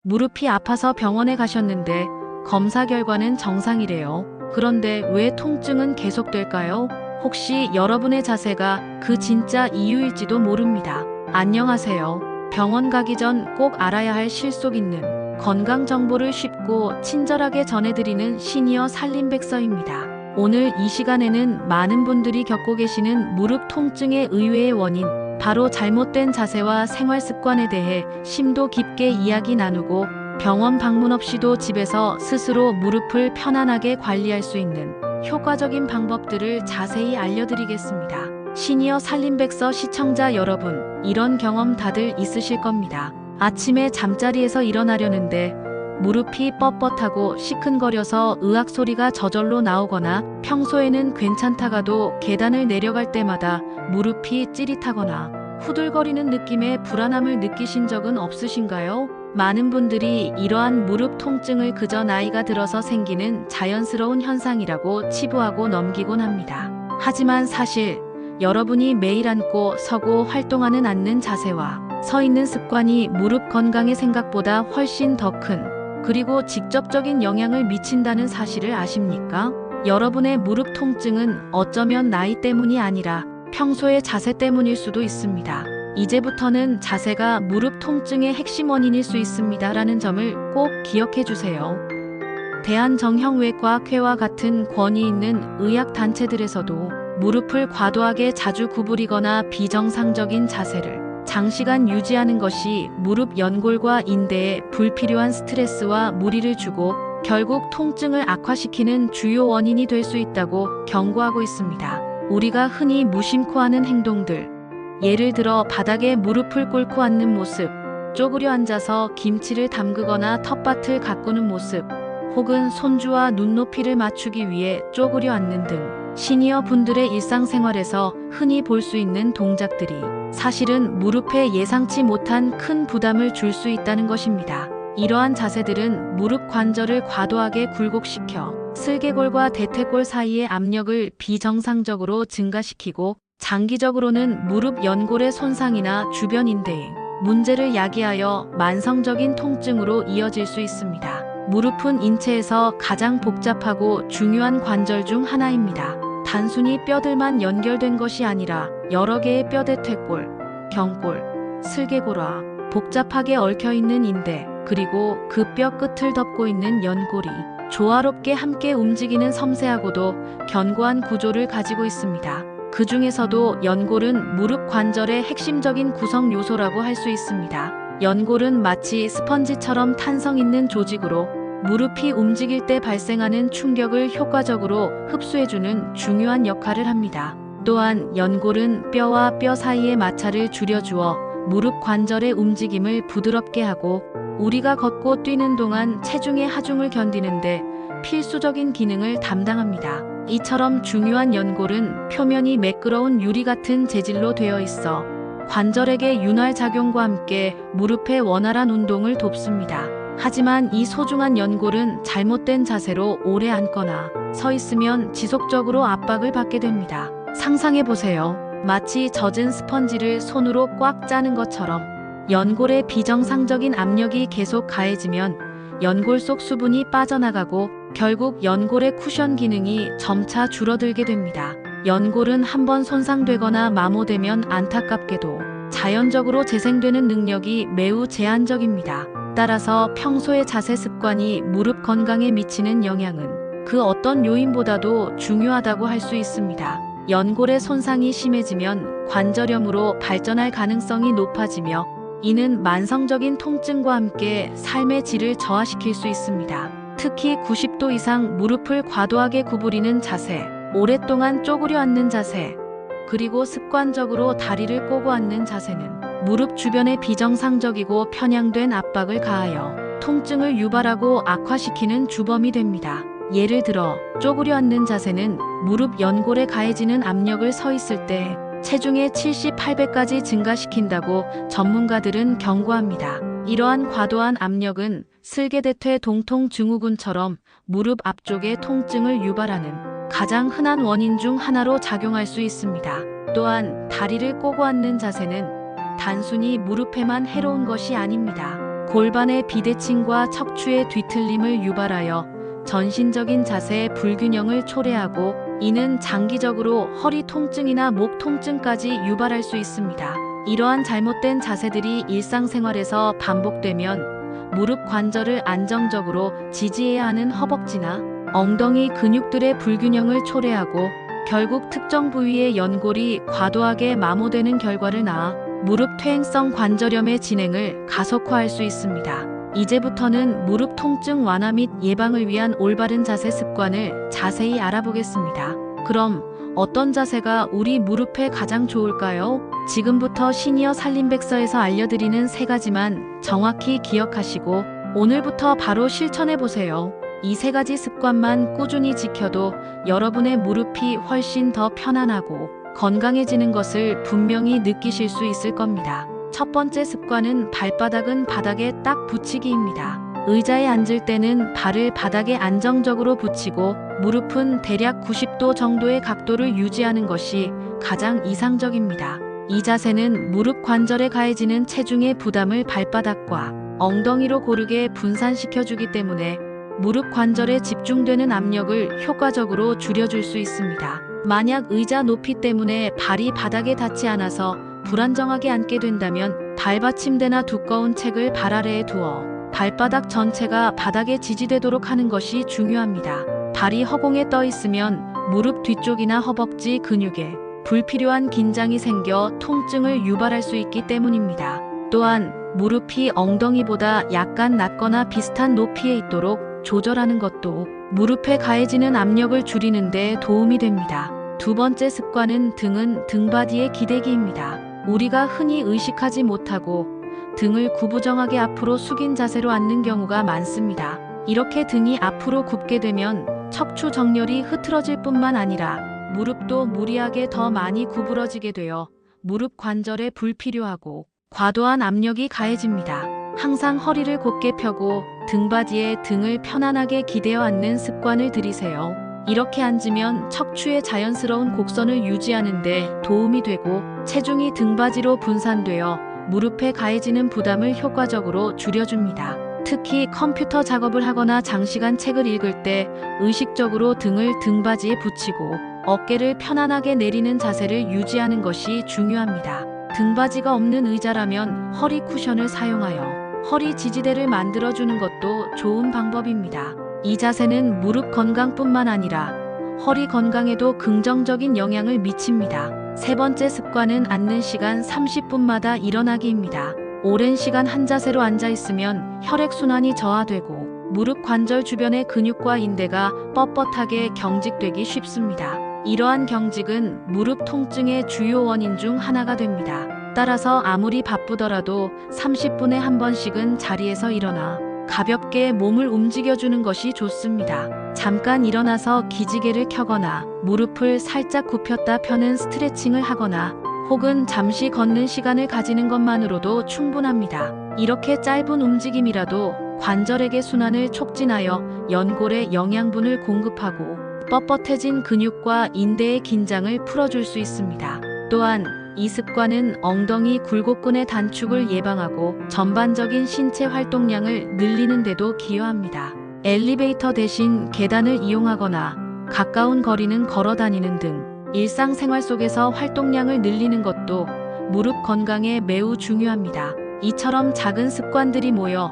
무릎이 아파서 병원에 가셨는데 검사 결과는 정상이래요. 그런데 왜 통증은 계속될까요? 혹시 여러분의 자세가 그 진짜 이유일지도 모릅니다. 안녕하세요. 병원 가기 전 꼭 알아야 할 실속 있는 건강 정보를 쉽고 친절하게 전해드리는 시니어 살림백서입니다. 오늘 이 시간에는 많은 분들이 겪고 계시는 무릎 통증의 의외의 원인, 바로 잘못된 자세와 생활 습관에 대해 심도 깊게 이야기 나누고 병원 방문 없이도 집에서 스스로 무릎을 편안하게 관리할 수 있는 효과적인 방법들을 자세히 알려드리겠습니다. 시니어 살림백서 시청자 여러분, 이런 경험 다들 있으실 겁니다. 아침에 잠자리에서 일어나려는데 무릎이 뻣뻣하고 시큰거려서 으악 소리가 저절로 나오거나, 평소에는 괜찮다가도 계단을 내려갈 때마다 무릎이 찌릿하거나 후들거리는 느낌의 불안함을 느끼신 적은 없으신가요? 많은 분들이 이러한 무릎 통증을 그저 나이가 들어서 생기는 자연스러운 현상이라고 치부하고 넘기곤 합니다. 하지만 사실 여러분이 매일 앉고 서고 활동하는 앉는 자세와 서 있는 습관이 무릎 건강에 생각보다 훨씬 더 큰, 그리고 직접적인 영향을 미친다는 사실을 아십니까? 여러분의 무릎 통증은 어쩌면 나이 때문이 아니라 평소의 자세 때문일 수도 있습니다. 이제부터는 자세가 무릎 통증의 핵심 원인일 수 있습니다 라는 점을 꼭 기억해 주세요. 대한정형외과학회와 같은 권위 있는 의학단체들에서도 무릎을 과도하게 자주 구부리거나 비정상적인 자세를 장시간 유지하는 것이 무릎 연골과 인대에 불필요한 스트레스와 무리를 주고 결국 통증을 악화시키는 주요 원인이 될 수 있다고 경고하고 있습니다. 우리가 흔히 무심코 하는 행동들, 예를 들어 바닥에 무릎을 꿇고 앉는 모습, 쪼그려 앉아서 김치를 담그거나 텃밭을 가꾸는 모습, 혹은 손주와 눈높이를 맞추기 위해 쪼그려 앉는 등 시니어 분들의 일상생활에서 흔히 볼 수 있는 동작들이 사실은 무릎에 예상치 못한 큰 부담을 줄 수 있다는 것입니다. 이러한 자세들은 무릎 관절을 과도하게 굴곡시켜 슬개골과 대퇴골 사이의 압력을 비정상적으로 증가시키고, 장기적으로는 무릎 연골의 손상이나 주변 인대에 문제를 야기하여 만성적인 통증으로 이어질 수 있습니다. 무릎은 인체에서 가장 복잡하고 중요한 관절 중 하나입니다. 단순히 뼈들만 연결된 것이 아니라 여러 개의 뼈, 대퇴골, 경골, 슬개골과 복잡하게 얽혀있는 인대, 그리고 그 뼈 끝을 덮고 있는 연골이 조화롭게 함께 움직이는 섬세하고도 견고한 구조를 가지고 있습니다. 그 중에서도 연골은 무릎 관절의 핵심적인 구성 요소라고 할 수 있습니다. 연골은 마치 스펀지처럼 탄성 있는 조직으로 무릎이 움직일 때 발생하는 충격을 효과적으로 흡수해주는 중요한 역할을 합니다. 또한 연골은 뼈와 뼈 사이의 마찰을 줄여주어 무릎 관절의 움직임을 부드럽게 하고, 우리가 걷고 뛰는 동안 체중의 하중을 견디는데 필수적인 기능을 담당합니다. 이처럼 중요한 연골은 표면이 매끄러운 유리 같은 재질로 되어 있어 관절에게 윤활 작용과 함께 무릎의 원활한 운동을 돕습니다. 하지만 이 소중한 연골은 잘못된 자세로 오래 앉거나 서 있으면 지속적으로 압박을 받게 됩니다. 상상해 보세요. 마치 젖은 스펀지를 손으로 꽉 짜는 것처럼 연골에 비정상적인 압력이 계속 가해지면 연골 속 수분이 빠져나가고 결국 연골의 쿠션 기능이 점차 줄어들게 됩니다. 연골은 한번 손상되거나 마모되면 안타깝게도 자연적으로 재생되는 능력이 매우 제한적입니다. 따라서 평소의 자세 습관이 무릎 건강에 미치는 영향은 그 어떤 요인보다도 중요하다고 할 수 있습니다. 연골의 손상이 심해지면 관절염으로 발전할 가능성이 높아지며, 이는 만성적인 통증과 함께 삶의 질을 저하시킬 수 있습니다. 특히 90도 이상 무릎을 과도하게 구부리는 자세, 오랫동안 쪼그려 앉는 자세, 그리고 습관적으로 다리를 꼬고 앉는 자세는 무릎 주변에 비정상적이고 편향된 압박을 가하여 통증을 유발하고 악화시키는 주범이 됩니다. 예를 들어 쪼그려 앉는 자세는 무릎 연골에 가해지는 압력을 서 있을 때 체중의 70~8배까지 증가시킨다고 전문가들은 경고합니다. 이러한 과도한 압력은 슬개대퇴 동통 증후군처럼 무릎 앞쪽의 통증을 유발하는 가장 흔한 원인 중 하나로 작용할 수 있습니다. 또한 다리를 꼬고 앉는 자세는 단순히 무릎에만 해로운 것이 아닙니다. 골반의 비대칭과 척추의 뒤틀림을 유발하여 전신적인 자세의 불균형을 초래하고 이는 장기적으로 허리 통증이나 목 통증까지 유발할 수 있습니다. 이러한 잘못된 자세들이 일상생활에서 반복되면 무릎 관절을 안정적으로 지지해야 하는 허벅지나 엉덩이 근육들의 불균형을 초래하고 결국 특정 부위의 연골이 과도하게 마모되는 결과를 낳아 무릎 퇴행성 관절염의 진행을 가속화할 수 있습니다. 이제부터는 무릎 통증 완화 및 예방을 위한 올바른 자세 습관을 자세히 알아보겠습니다. 그럼 어떤 자세가 우리 무릎에 가장 좋을까요? 지금부터 시니어 살림백서에서 알려드리는 3가지만 정확히 기억하시고 오늘부터 바로 실천해보세요. 이 3가지 습관만 꾸준히 지켜도 여러분의 무릎이 훨씬 더 편안하고 건강해지는 것을 분명히 느끼실 수 있을 겁니다. 첫 번째 습관은 발바닥은 바닥에 딱 붙이기입니다. 의자에 앉을 때는 발을 바닥에 안정적으로 붙이고 무릎은 대략 90도 정도의 각도를 유지하는 것이 가장 이상적입니다. 이 자세는 무릎 관절에 가해지는 체중의 부담을 발바닥과 엉덩이로 고르게 분산시켜주기 때문에 무릎 관절에 집중되는 압력을 효과적으로 줄여줄 수 있습니다. 만약 의자 높이 때문에 발이 바닥에 닿지 않아서 불안정하게 앉게 된다면 발받침대나 두꺼운 책을 발 아래에 두어 발바닥 전체가 바닥에 지지되도록 하는 것이 중요합니다. 발이 허공에 떠 있으면 무릎 뒤쪽이나 허벅지 근육에 불필요한 긴장이 생겨 통증을 유발할 수 있기 때문입니다. 또한 무릎이 엉덩이보다 약간 낮거나 비슷한 높이에 있도록 조절하는 것도 무릎에 가해지는 압력을 줄이는 데 도움이 됩니다. 두 번째 습관은 등은 등받이의 기대기입니다. 우리가 흔히 의식하지 못하고 등을 구부정하게 앞으로 숙인 자세로 앉는 경우가 많습니다. 이렇게 등이 앞으로 굽게 되면 척추 정렬이 흐트러질 뿐만 아니라 무릎도 무리하게 더 많이 구부러지게 되어 무릎 관절에 불필요하고 과도한 압력이 가해집니다. 항상 허리를 곧게 펴고 등받이에 등을 편안하게 기대어 앉는 습관을 들이세요. 이렇게 앉으면 척추의 자연스러운 곡선을 유지하는 데 도움이 되고 체중이 등받이로 분산되어 무릎에 가해지는 부담을 효과적으로 줄여줍니다. 특히 컴퓨터 작업을 하거나 장시간 책을 읽을 때 의식적으로 등을 등받이에 붙이고 어깨를 편안하게 내리는 자세를 유지하는 것이 중요합니다. 등받이가 없는 의자라면 허리 쿠션을 사용하여 허리 지지대를 만들어주는 것도 좋은 방법입니다. 이 자세는 무릎 건강뿐만 아니라 허리 건강에도 긍정적인 영향을 미칩니다. 세 번째 습관은 앉는 시간 30분마다 일어나기입니다. 오랜 시간 한 자세로 앉아 있으면 혈액순환이 저하되고 무릎 관절 주변의 근육과 인대가 뻣뻣하게 경직되기 쉽습니다. 이러한 경직은 무릎 통증의 주요 원인 중 하나가 됩니다. 따라서 아무리 바쁘더라도 30분에 한 번씩은 자리에서 일어나 가볍게 몸을 움직여주는 것이 좋습니다. 잠깐 일어나서 기지개를 켜거나 무릎을 살짝 굽혔다 펴는 스트레칭을 하거나 혹은 잠시 걷는 시간을 가지는 것만으로도 충분합니다. 이렇게 짧은 움직임이라도 관절에게 순환을 촉진하여 연골에 영양분을 공급하고 뻣뻣해진 근육과 인대의 긴장을 풀어줄 수 있습니다. 또한 이 습관은 엉덩이 굴곡근의 단축을 예방하고 전반적인 신체 활동량을 늘리는 데도 기여합니다. 엘리베이터 대신 계단을 이용하거나 가까운 거리는 걸어 다니는 등 일상생활 속에서 활동량을 늘리는 것도 무릎 건강에 매우 중요합니다. 이처럼 작은 습관들이 모여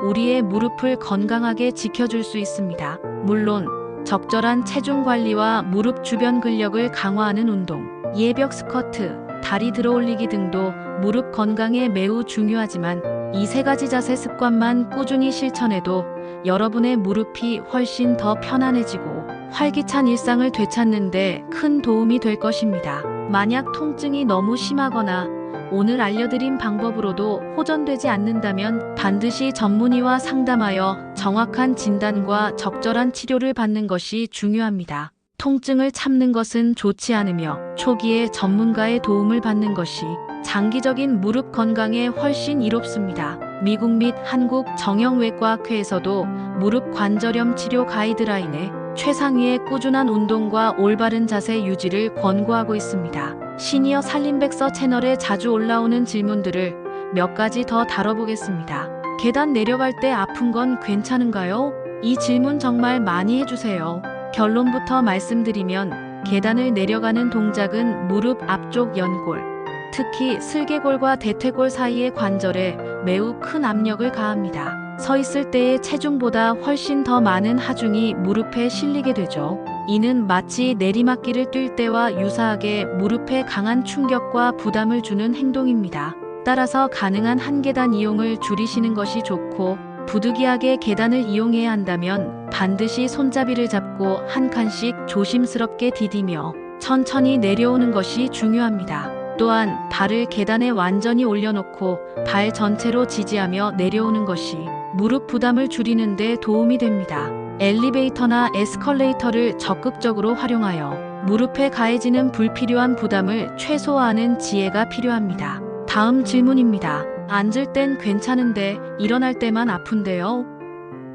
우리의 무릎을 건강하게 지켜줄 수 있습니다. 물론 적절한 체중 관리와 무릎 주변 근력을 강화하는 운동, 예벽 스쿼트, 다리 들어올리기 등도 무릎 건강에 매우 중요하지만 이 3가지 자세 습관만 꾸준히 실천해도 여러분의 무릎이 훨씬 더 편안해지고 활기찬 일상을 되찾는 데 큰 도움이 될 것입니다. 만약 통증이 너무 심하거나 오늘 알려드린 방법으로도 호전되지 않는다면 반드시 전문의와 상담하여 정확한 진단과 적절한 치료를 받는 것이 중요합니다. 통증을 참는 것은 좋지 않으며 초기에 전문가의 도움을 받는 것이 장기적인 무릎 건강에 훨씬 이롭습니다. 미국 및 한국 정형외과학회에서도 무릎 관절염 치료 가이드라인에 최상위의 꾸준한 운동과 올바른 자세 유지를 권고하고 있습니다. 시니어 살림백서 채널에 자주 올라오는 질문들을 몇 가지 더 다뤄보겠습니다. 계단 내려갈 때 아픈 건 괜찮은가요? 이 질문 정말 많이 해주세요. 결론부터 말씀드리면 계단을 내려가는 동작은 무릎 앞쪽 연골, 특히 슬개골과 대퇴골 사이의 관절에 매우 큰 압력을 가합니다. 서 있을 때의 체중보다 훨씬 더 많은 하중이 무릎에 실리게 되죠. 이는 마치 내리막길을 뛸 때와 유사하게 무릎에 강한 충격과 부담을 주는 행동입니다. 따라서 가능한 한 계단 이용을 줄이시는 것이 좋고, 부득이하게 계단을 이용해야 한다면 반드시 손잡이를 잡고 한 칸씩 조심스럽게 디디며 천천히 내려오는 것이 중요합니다. 또한 발을 계단에 완전히 올려놓고 발 전체로 지지하며 내려오는 것이 무릎 부담을 줄이는 데 도움이 됩니다. 엘리베이터나 에스컬레이터를 적극적으로 활용하여 무릎에 가해지는 불필요한 부담을 최소화하는 지혜가 필요합니다. 다음 질문입니다. 앉을 땐 괜찮은데 일어날 때만 아픈데요?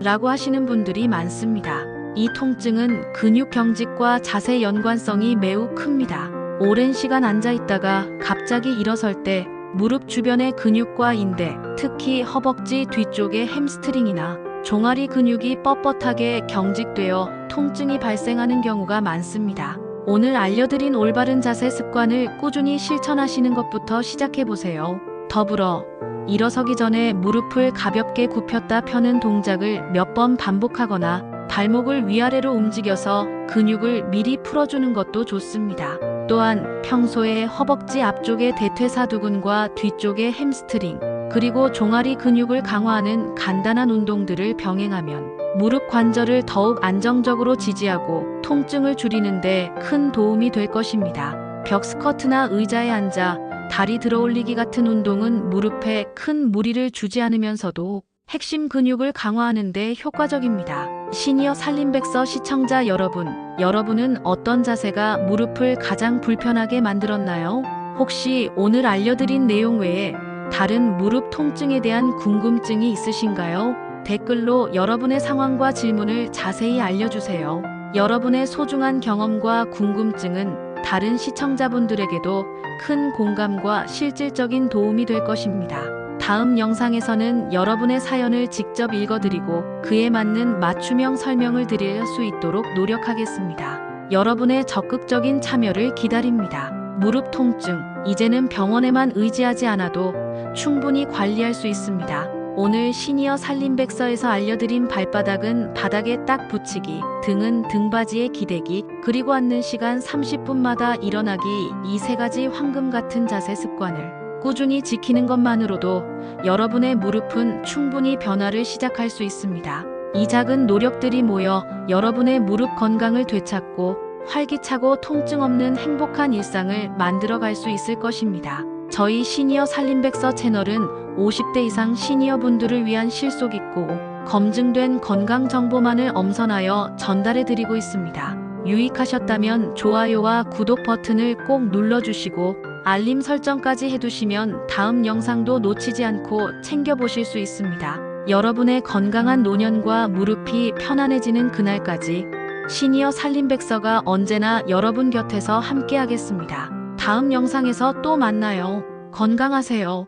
라고 하시는 분들이 많습니다. 이 통증은 근육 경직과 자세 연관성이 매우 큽니다. 오랜 시간 앉아 있다가 갑자기 일어설 때 무릎 주변의 근육과 인대, 특히 허벅지 뒤쪽의 햄스트링이나 종아리 근육이 뻣뻣하게 경직되어 통증이 발생하는 경우가 많습니다. 오늘 알려드린 올바른 자세 습관을 꾸준히 실천하시는 것부터 시작해보세요. 더불어 일어서기 전에 무릎을 가볍게 굽혔다 펴는 동작을 몇 번 반복하거나 발목을 위아래로 움직여서 근육을 미리 풀어주는 것도 좋습니다. 또한 평소에 허벅지 앞쪽의 대퇴사두근과 뒤쪽의 햄스트링, 그리고 종아리 근육을 강화하는 간단한 운동들을 병행하면 무릎 관절을 더욱 안정적으로 지지하고 통증을 줄이는 데 큰 도움이 될 것입니다. 벽 스쿼트나 의자에 앉아 다리 들어올리기 같은 운동은 무릎에 큰 무리를 주지 않으면서도 핵심 근육을 강화하는 데 효과적입니다. 시니어 살림백서 시청자 여러분, 여러분은 어떤 자세가 무릎을 가장 불편하게 만들었나요? 혹시 오늘 알려드린 내용 외에 다른 무릎 통증에 대한 궁금증이 있으신가요? 댓글로 여러분의 상황과 질문을 자세히 알려주세요. 여러분의 소중한 경험과 궁금증은 다른 시청자분들에게도 큰 공감과 실질적인 도움이 될 것입니다. 다음 영상에서는 여러분의 사연을 직접 읽어드리고 그에 맞는 맞춤형 설명을 드릴 수 있도록 노력하겠습니다. 여러분의 적극적인 참여를 기다립니다. 무릎 통증, 이제는 병원에만 의지하지 않아도 충분히 관리할 수 있습니다. 오늘 시니어 살림백서에서 알려드린 발바닥은 바닥에 딱 붙이기, 등은 등받이에 기대기, 그리고 앉는 시간 30분마다 일어나기, 이 세 가지 황금 같은 자세 습관을 꾸준히 지키는 것만으로도 여러분의 무릎은 충분히 변화를 시작할 수 있습니다. 이 작은 노력들이 모여 여러분의 무릎 건강을 되찾고 활기차고 통증 없는 행복한 일상을 만들어갈 수 있을 것입니다. 저희 시니어 살림백서 채널은 50대 이상 시니어 분들을 위한 실속 있고 검증된 건강 정보만을 엄선하여 전달해드리고 있습니다. 유익하셨다면 좋아요와 구독 버튼을 꼭 눌러주시고 알림 설정까지 해두시면 다음 영상도 놓치지 않고 챙겨보실 수 있습니다. 여러분의 건강한 노년과 무릎이 편안해지는 그날까지 시니어 살림백서가 언제나 여러분 곁에서 함께하겠습니다. 다음 영상에서 또 만나요. 건강하세요.